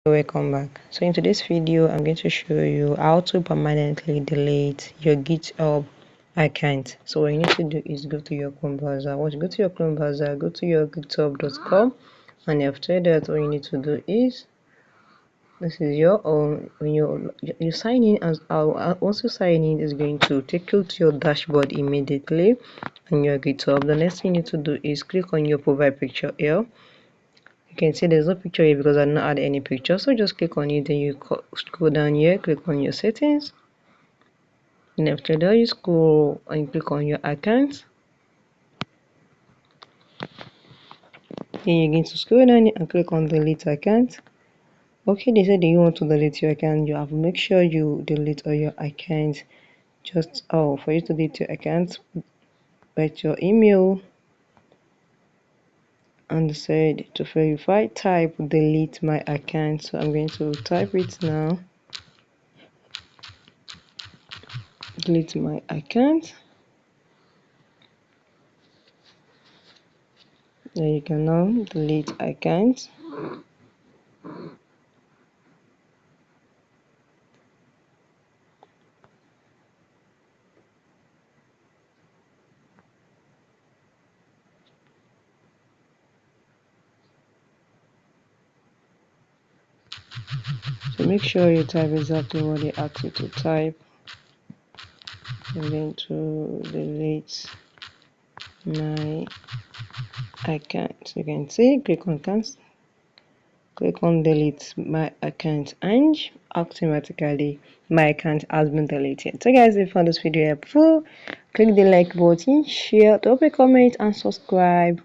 Welcome back. So in today's video I'm going to show you how to permanently delete your GitHub account. So what you need to do is go to your Chrome browser. Once you go to your Chrome browser, go to your github.com, and after that what you need to do is this is your own. When you sign in, as once you sign in, is going to take you to your dashboard immediately on your GitHub. The next thing you need to do is click on your profile picture here. You can see there's no picture here because I did not add any picture, so just click on it. Then you scroll down here, click on your settings, and after that you scroll and click on your account. Then you begin to scroll down and click on delete account. Okay, they said that you want to delete your account. You have to make sure you delete all your accounts. Just for you to delete your account, write your email and said to verify, type delete my account. So I'm going to type it now. Delete my account. Then you can now delete account. So make sure you type exactly what they ask you to type. I'm going to delete my account. You can see, click on cancel, click on delete my account, and automatically my account has been deleted. So guys, if you found this video helpful, click the like button, share, drop a comment and subscribe